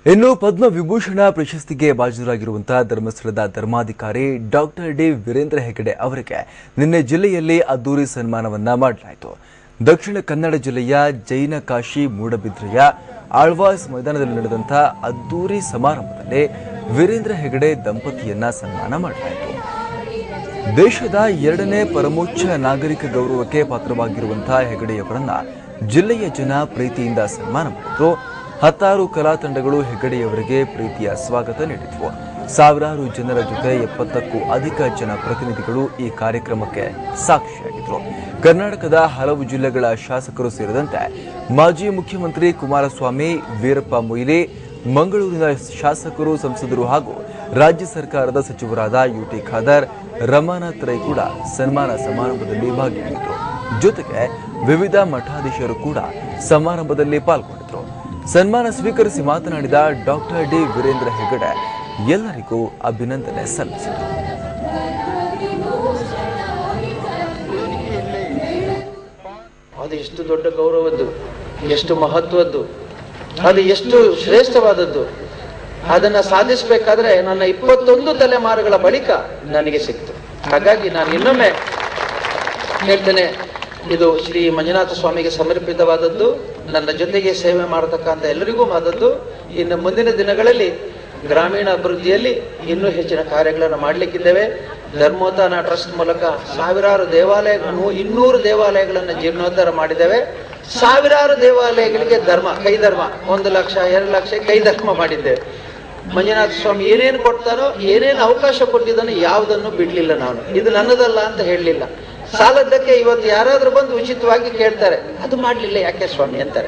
ಇನ್ನು ಪದ್ಮ ವಿಭೂಷಣ ಪ್ರಶಸ್ತಿಗೆ ಭಾಜನರಾಗಿರುವಂತಹ ಧರ್ಮಸ್ಥಳದ ಧರ್ಮಾಧಿಕಾರಿ ಡಾಕ್ಟರ್ ಡಿ ವೀರೇಂದ್ರ ಹೆಗಡೆ ಅವರಿಗೆ ನಿನ್ನೆ ಜಿಲ್ಲೆಯಲ್ಲಿ ಅದ್ದೂರಿ ಸನ್ಮಾನವನ್ನ ಮಾಡಲಾಯಿತು. ದಕ್ಷಿಣ ಕನ್ನಡ ಜಿಲ್ಲೆಯ ಜೈನ ಕಾಶಿ ಮೂಡಬಿದ್ರೆಯ ಆಳ್ವಾಸ್ ಮೈದಾನದಲ್ಲಿ ನಡೆದಂತಹ ಅದ್ದೂರಿ ಸಮಾರಂಭದಲ್ಲಿ ವೀರೇಂದ್ರ ಹೆಗಡೆ ದಂಪತಿಯನ್ನ ಸನ್ಮಾನ ಮಾಡಲಾಯಿತು. ದೇಶದ ಎರಡನೇ ಪರಮೋಚ್ಚ ನಾಗರಿಕ ಗೌರವಕ್ಕೆ ಪಾತ್ರವಾಗಿರುವಂತಹ ಹೆಗಡೆಯವರನ್ನ ಜಿಲ್ಲೆಯ ಜನ ಪ್ರೀತಿಯಿಂದ ಸನ್ಮಾನ ಮಾಡಿದ್ರು. 16 ಕಲಾ ತಂಡಗಳು ಹೆಗಡೆಯವರಿಗೆ ಪ್ರೀತಿಯ ಸ್ವಾಗತ ನೀಡಿದ್ವು. ಸಾವಿರಾರು ಜನರ ಜೊತೆ 70ಕ್ಕೂ ಅಧಿಕ ಜನಪ್ರತಿನಿಧಿಗಳು ಈ ಕಾರ್ಯಕ್ರಮಕ್ಕೆ ಸಾಕ್ಷಿಯಾಗಿದ್ದರು. ಕರ್ನಾಟಕದ ಹಲವು ಜಿಲ್ಲೆಗಳ ಶಾಸಕರು ಸೇರಿದಂತೆ ಮಾಜಿ ಮುಖ್ಯಮಂತ್ರಿ ಕುಮಾರಸ್ವಾಮಿ, ವೀರಪ್ಪ ಮೊಯ್ಲಿ, ಮಂಗಳೂರಿನ ಶಾಸಕರು, ಸಂಸದರು ಹಾಗೂ ರಾಜ್ಯ ಸರ್ಕಾರದ ಸಚಿವರಾದ ಯುಟಿ ಖಾದರ್, ರಮಾನಾಥ್ ರೈ ಕೂಡ ಸನ್ಮಾನ ಸಮಾರಂಭದಲ್ಲಿ ಭಾಗಿಯಾಗಿದ್ದರು. ಜೊತೆಗೆ ವಿವಿಧ ಮಠಾಧೀಶರು ಕೂಡ ಸಮಾರಂಭದಲ್ಲಿ ಪಾಲ್ಗೊಂಡಿದ್ದರು. ಸನ್ಮಾನ ಸ್ವೀಕರಿಸಿ ಮಾತನಾಡಿದ ಡಾಕ್ಟರ್ ಡಿ ವೀರೇಂದ್ರ ಹೆಗಡೆ ಎಲ್ಲರಿಗೂ ಅಭಿನಂದನೆ ಸಲ್ಲಿಸಿದರು. ಅದು ಎಷ್ಟು ದೊಡ್ಡ ಗೌರವದ್ದು, ಎಷ್ಟು ಮಹತ್ವದ್ದು, ಅದು ಎಷ್ಟು ಶ್ರೇಷ್ಠವಾದದ್ದು. ಅದನ್ನ ಸಾಧಿಸಬೇಕಾದ್ರೆ ನನ್ನ 21 ತಲೆಮಾರುಗಳ ಬಳಿಕ ನನಗೆ ಸಿಕ್ತು. ಹಾಗಾಗಿ ನಾನು ಇನ್ನೊಮ್ಮೆ ಹೇಳ್ತೇನೆ, ಇದು ಶ್ರೀ ಮಂಜುನಾಥ ಸ್ವಾಮಿಗೆ ಸಮರ್ಪಿತವಾದದ್ದು, ನನ್ನ ಜೊತೆಗೆ ಸೇವೆ ಮಾಡತಕ್ಕಂಥ ಎಲ್ಲರಿಗೂ ಆದದ್ದು. ಇನ್ನು ಮುಂದಿನ ದಿನಗಳಲ್ಲಿ ಗ್ರಾಮೀಣ ಅಭಿವೃದ್ಧಿಯಲ್ಲಿ ಇನ್ನೂ ಹೆಚ್ಚಿನ ಕಾರ್ಯಗಳನ್ನು ಮಾಡಲಿಕ್ಕಿದ್ದೇವೆ. ಧರ್ಮೋತ್ಥಾನ ಟ್ರಸ್ಟ್ ಮೂಲಕ ಸಾವಿರಾರು ದೇವಾಲಯಗಳನ್ನು, 200 ದೇವಾಲಯಗಳನ್ನು ಜೀರ್ಣೋದ್ಧಾರ ಮಾಡಿದ್ದೇವೆ. ಸಾವಿರಾರು ದೇವಾಲಯಗಳಿಗೆ ಕೈಧರ್ಮ 1 ಲಕ್ಷ 2 ಲಕ್ಷ ಕೈಧರ್ಮ ಮಾಡಿದ್ದೇವೆ. ಮಂಜುನಾಥ ಸ್ವಾಮಿ ಏನೇನು ಕೊಡ್ತಾನೋ, ಏನೇನು ಅವಕಾಶ ಕೊಟ್ಟಿದ್ದಾನೋ ಯಾವುದನ್ನು ಬಿಡ್ಲಿಲ್ಲ. ನಾನು ಇದು ನನ್ನದಲ್ಲ ಅಂತ ಹೇಳಲಿಲ್ಲ. ಸಾಲದ್ದಕ್ಕೆ ಇವತ್ತು ಯಾರಾದ್ರೂ ಬಂದು ಉಚಿತವಾಗಿ ಕೇಳ್ತಾರೆ, ಅದು ಮಾಡ್ಲಿಲ್ಲ ಯಾಕೆ ಸ್ವಾಮಿ ಅಂತಾರೆ.